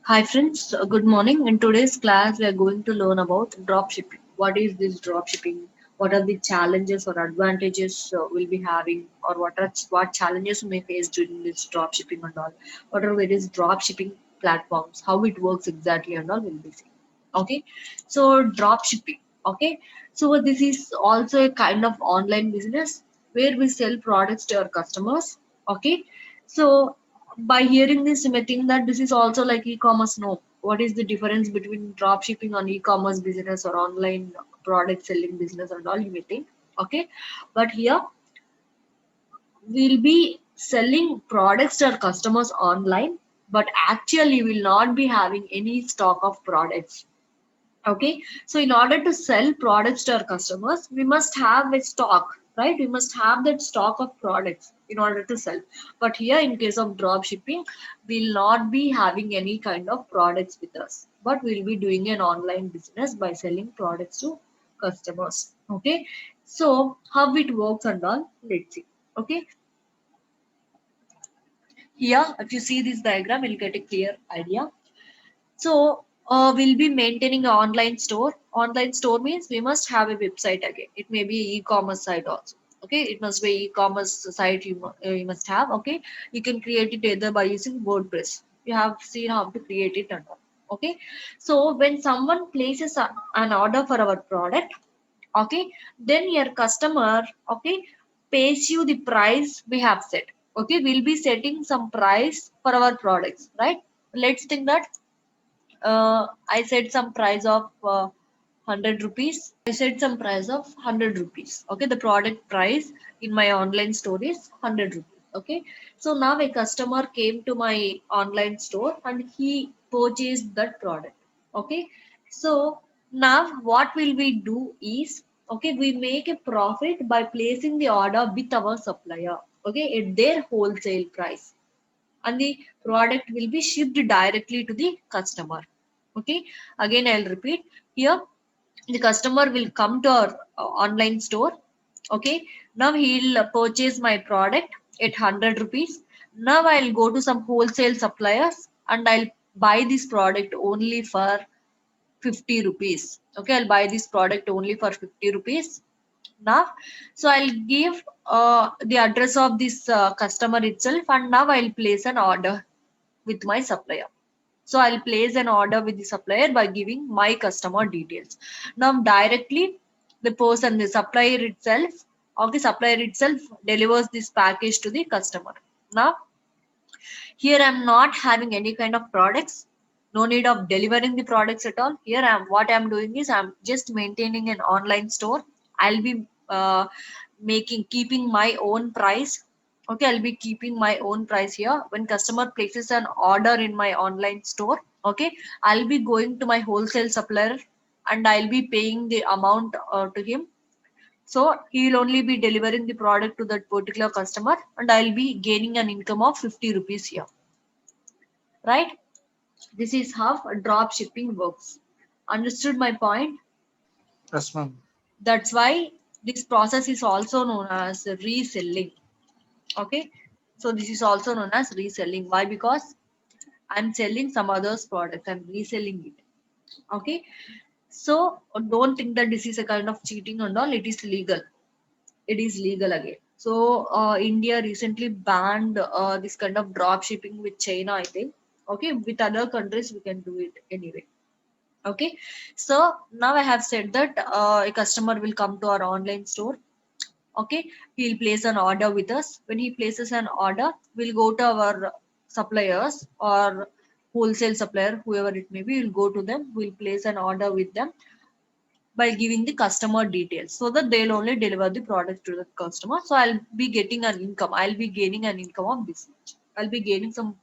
Hi friends, good morning. In today's class, we are going to learn about drop shipping. What is this drop shipping? What are the challenges or advantages we'll be having, or what challenges we may face during this drop shipping and all? What are various drop shipping platforms? How it works exactly and all will be seen. Okay, so drop shipping. Okay, so this is also a kind of online business where we sell products to our customers. Okay, so by hearing this, you may think that this is also like e-commerce. No, what is the difference between drop shipping on e-commerce business or online product selling business and all? You may think. Okay, but here we'll be selling products to our customers online, but actually will not be having any stock of products. Okay, so in order to sell products to our customers, we must have a stock, right? We must have that stock of products in order to sell. But here, in case of drop shipping, we'll not be having any kind of products with us, but we'll be doing an online business by selling products to customers. Okay, so how it works and all, let's see. Okay, here, if you see this diagram, you'll get a clear idea. So we'll be maintaining an online store. Online store means we must have a website again. It may be e-commerce site also. Okay, it must be e-commerce site you must have. Okay, you can create it either by using WordPress. You have seen how to create it and all. Okay, so when someone places an order for our product, okay, then your customer, okay, pays you the price we have set. Okay, we'll be setting some price for our products, right? Let's think that I said some price of 100 rupees. I said some price of 100 rupees. Okay, the product price in my online store is 100 rupees. Okay, so now a customer came to my online store and he purchased that product. Okay, so now what will we do is, okay, we make a profit by placing the order with our supplier. Okay, at their wholesale price, and the product will be shipped directly to the customer. Okay, again I'll repeat. Here the customer will come to our online store. Okay, now he'll purchase my product at 100 rupees. Now I'll go to some wholesale suppliers and I'll buy this product only for 50 rupees. Okay, I'll buy this product only for 50 rupees. Now, so I'll give the address of this customer itself, and now I'll place an order with my supplier. So I'll place an order with the supplier by giving my customer details. Now directly the person, the supplier itself, or the supplier itself delivers this package to the customer. Now here I'm not having any kind of products. No need of delivering the products at all. Here what I'm doing is I'm just maintaining an online store. I'll be keeping my own price. Okay, I'll be keeping my own price here. When customer places an order in my online store, okay, I'll be going to my wholesale supplier and I'll be paying the amount to him. So he'll only be delivering the product to that particular customer and I'll be gaining an income of 50 rupees here, right? This is how drop shipping works. Understood my point? Yes, ma'am. That's why this process is also known as reselling. Okay, so this is also known as reselling. Why? Because I'm selling some others product, I'm reselling it. Okay, so don't think that this is a kind of cheating and all. It is legal. It is legal again. So India recently banned this kind of drop shipping with China, I think. Okay, with other countries we can do it anyway. Okay, so now I have said that a customer will come to our online store. Okay, he'll place an order with us. When he places an order, we'll go to our suppliers or wholesale supplier, whoever it may be. We'll go to them, we'll place an order with them by giving the customer details so that they'll only deliver the product to the customer. So I'll be getting an income, I'll be gaining an income of this much. I'll be gaining some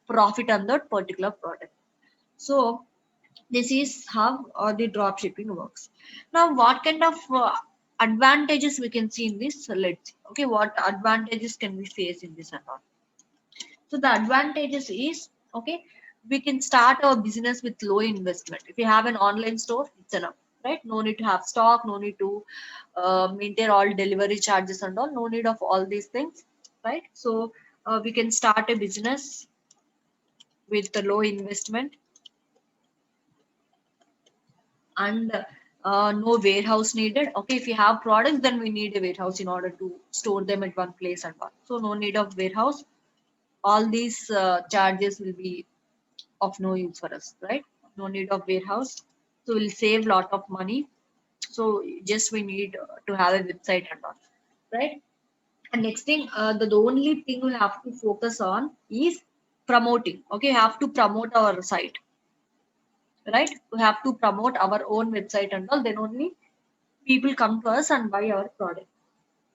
profit on that particular product. So this is how the drop shipping works. Now what kind of advantages we can see in this? So let's see. Okay, what advantages can we face in this and all? So the advantages is, okay, we can start our business with low investment. If you have an online store, it's enough, right? No need to have stock, no need to maintain all delivery charges and all, no need of all these things, right? So we can start a business with a low investment. and no warehouse needed. Okay, if you have products, then we need a warehouse in order to store them at one place and all. So no need of warehouse. All these charges will be of no use for us, right? No need of warehouse. So we'll save lot of money. So just we need to have a website and all, right? And next thing, the only thing we have to focus on is promoting. Okay, have to promote our site, right? We have to promote our own website and all. Then only people come to us and buy our product.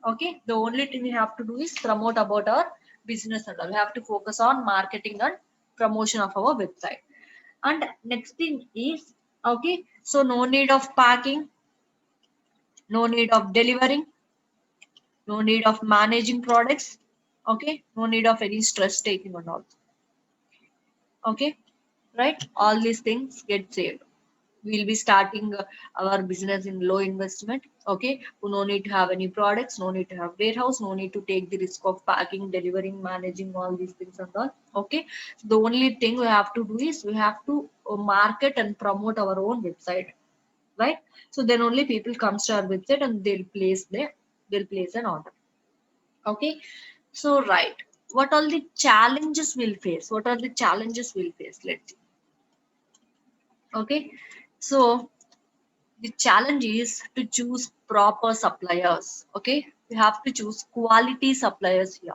Okay, the only thing we have to do is promote about our business and all. We have to focus on marketing and promotion of our website. And next thing is, okay, so no need of packing, no need of delivering, no need of managing products. Okay, no need of any stress taking and all. Okay, right? All these things get saved. We'll be starting our business in low investment. Okay, we no need to have any products, no need to have warehouse, no need to take the risk of packing, delivering, managing all these things and all. Okay, so the only thing we have to do is we have to market and promote our own website, right? So then only people comes to our website and they'll place an order. Okay, so right, what all the challenges we'll face? What are the challenges we'll face? Let's see. Okay, so the challenge is to choose proper suppliers. Okay, we have to choose quality suppliers here.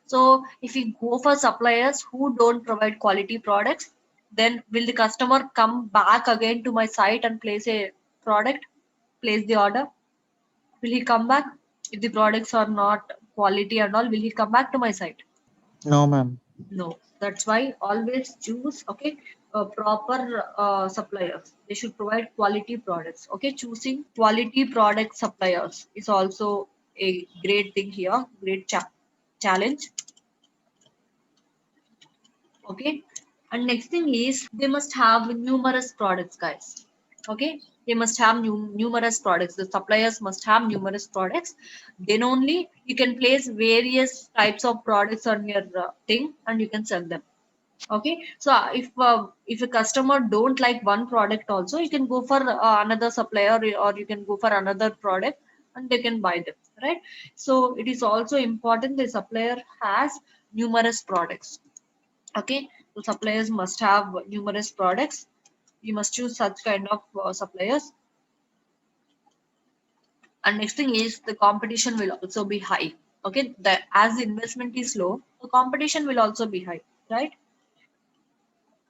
So if we go for suppliers who don't provide quality products, then will the customer come back again to my site and place a product, place the order? Will he come back? If the products are not quality and all, will he come back to my site? No, ma'am. No. That's why always choose, okay, proper suppliers. They should provide quality products. Okay, choosing quality product suppliers is also a great thing here, great challenge. Okay, and next thing is they must have numerous products, guys. Okay, they must have numerous products. The suppliers must have numerous products. Then only you can place various types of products on your thing and you can sell them. Okay, so if a customer don't like one product also, you can go for another supplier, or you can go for another product and they can buy them, right? So it is also important the supplier has numerous products. Okay, so suppliers must have numerous products. You must choose such kind of suppliers. And next thing is the competition will also be high. Okay, the as the investment is low, the competition will also be high, right?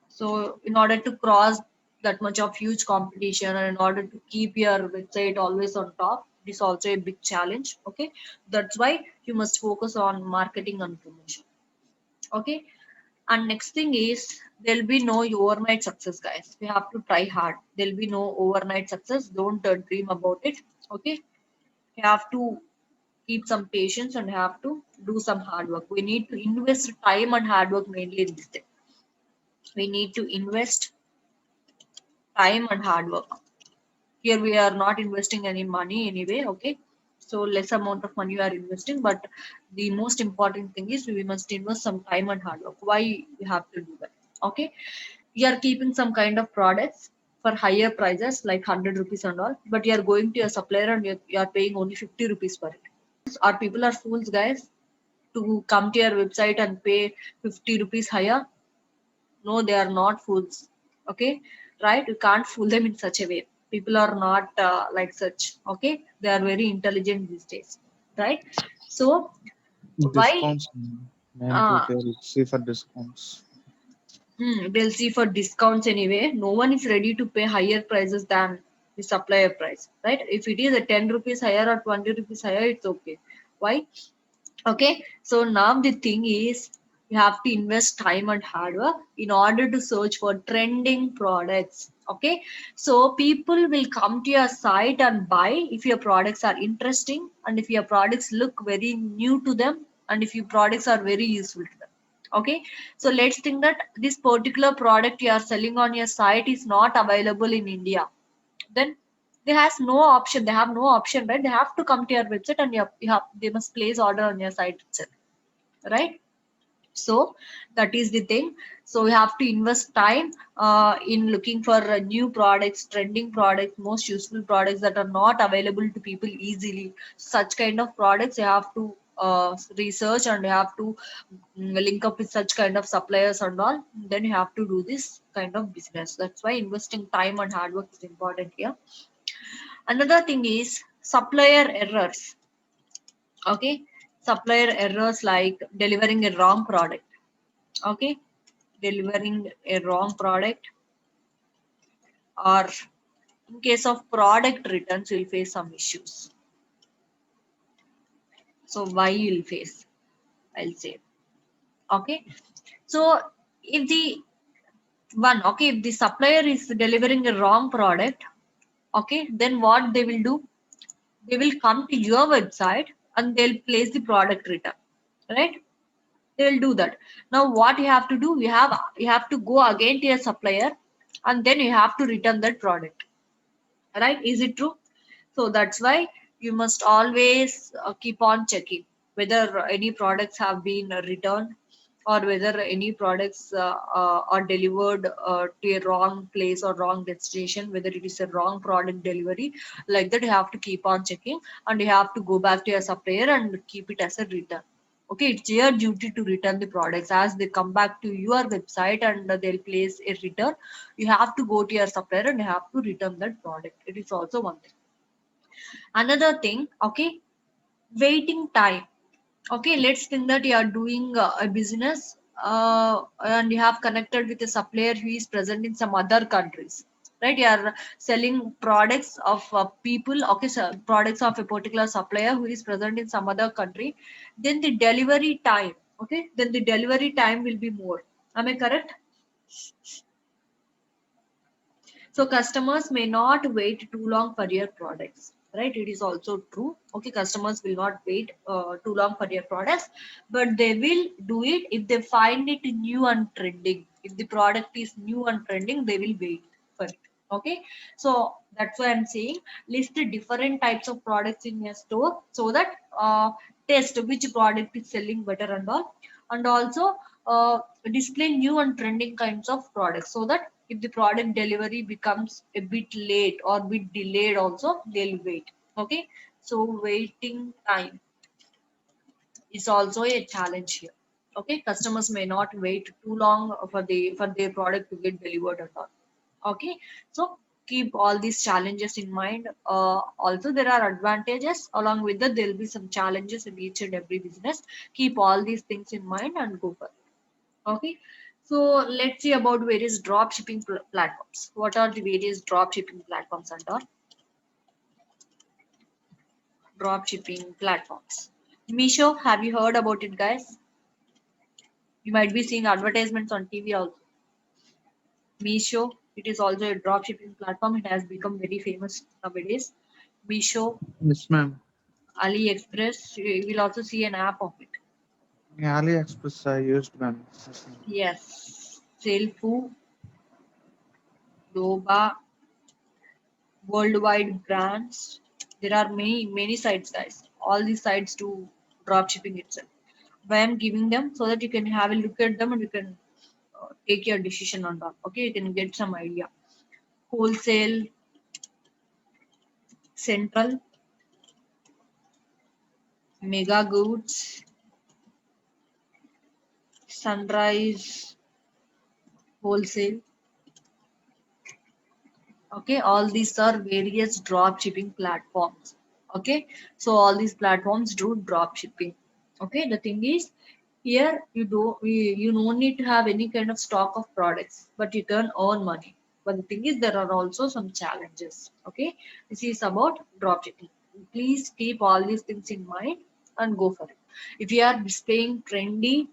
So in order to cross that much of huge competition and in order to keep your website always on top, it is also a big challenge. Okay, that's why you must focus on marketing and promotion. Okay, and next thing is there'll be no overnight success, guys. We have to try hard. There'll be no overnight success. Don't dream about it. Okay, you have to keep some patience and have to do some hard work. We need to invest time and hard work mainly in this thing. We need to invest time and hard work. Here we are not investing any money anyway. Okay, so less amount of money we are investing, but the most important thing is we must invest some time and hard work. Why we have to do that? Okay, you are keeping some kind of products for higher prices like 100 rupees and all, but you are going to a supplier and you are paying only 50 rupees for it. Our people are fools, guys, to come to your website and pay 50 rupees higher. No, they are not fools. Okay, right? You can't fool them in such a way. People are not like such. Okay, they are very intelligent these days, right? So why? Discounts, ma'am. Mainly Uh, they'll see for discounts. they'll see for discounts anyway. No one is ready to pay higher prices than the supplier price, right? If it is a 10 rupees higher or 20 rupees higher, it's okay. Why? Okay, so now the thing is you have to invest time and hard work in order to search for trending products. Okay, so people will come to your site and buy if your products are interesting and if your products look very new to them and if your products are very useful to them. Okay, so let's think that this particular product you are selling on your site is not available in India, then they have no option, right? They have to come to your website and they must place order on your site itself, right? So that is the thing. So we have to invest time in looking for new products, trending products, most useful products that are not available to people easily. Such kind of products you have to research, and you have to link up with such kind of suppliers and all. Then you have to do this kind of business. That's why investing time and hard work is important here. Another thing is supplier errors. Okay, supplier errors like delivering a wrong product. Okay, delivering a wrong product, or in case of product returns you'll face some issues. So why you'll face, I'll say. Okay, so if the okay, if the supplier is delivering a wrong product, okay, then what they will do, they will come to your website and they'll place the product return, right? They will do that. Now what you have to do, you have to go again to your supplier, and then you have to return that product, right? Is it true? So that's why you must always keep on checking whether any products have been returned, or whether any products are delivered to a wrong place or wrong destination, whether it is a wrong product delivery. Like that you have to keep on checking, and you have to go back to your supplier and keep it as a return. Okay, it's your duty to return the products as they come back to your website, and they'll place a return. You have to go to your supplier and you have to return that product. It is also one thing. Another thing, okay, waiting time. Okay, let's think that you are doing a business, and you have connected with a supplier who is present in some other countries, right? You are selling products of people, okay, so products of a particular supplier who is present in some other country. Then the delivery time, okay, then the delivery time will be more. Am I correct? So customers may not wait too long for your products, right? It is also true. Okay, customers will not wait too long for your products, but they will do it if they find it new and trending. If the product is new and trending, they will wait for it. Okay, so that's why I'm saying list the different types of products in your store, so that test which product is selling better and all, and also display new and trending kinds of products, so that if the product delivery becomes a bit late or bit delayed also, they'll wait. Okay, so waiting time is also a challenge here. Okay, customers may not wait too long for their product to get delivered at all. Okay, so keep all these challenges in mind. Also there are advantages, along with that there will be some challenges in each and every business. Keep all these things in mind and go for it. Okay, so let's see about various drop shipping platforms. What are the various drop shipping platforms and all? Drop shipping platforms. Misho, have you heard about it, guys? You might be seeing advertisements on TV also. Misho, it is also a drop shipping platform. It has become very famous nowadays. Misho, Yes, ma'am. AliExpress, you will also see an app of it. Yeah, AliExpress I used, ma'am. Yes, ma'am. Yes, Salefu, Doba, worldwide brands. There are many sites, guys. All these sites do drop shipping itself. Why I'm giving them, so that you can have a look at them and you can take your decision on that. Okay, you can get some idea. Wholesale, Central, Mega Goods, Sunrise, Wholesale. Okay, all these are various drop shipping platforms. Okay, so all these platforms do drop shipping. Okay, the thing is, here you don't need to have any kind of stock of products, but you can earn money. But the thing is, there are also some challenges. Okay, this is about drop shipping. Please keep all these things in mind and go for it. If you are displaying trendy,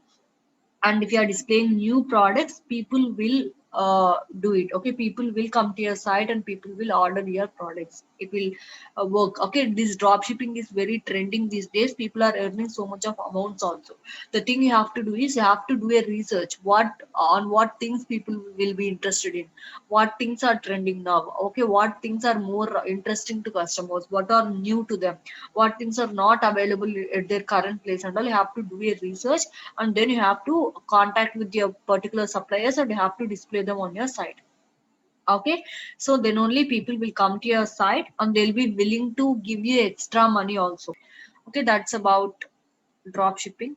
and if you are displaying new products, people will do it. Okay, people will come to your site and people will order your products. It will work. Okay, this drop shipping is very trending these days. People are earning so much of amounts also. The thing you have to do is you have to do a research what things people will be interested in, what things are trending now. Okay, what things are more interesting to customers, what are new to them, what things are not available at their current place, and all. You have to do a research, and then you have to contact with your particular suppliers and you have to display them on your site. Okay, so then only people will come to your site and they'll be willing to give you extra money also. Okay, that's about drop shipping.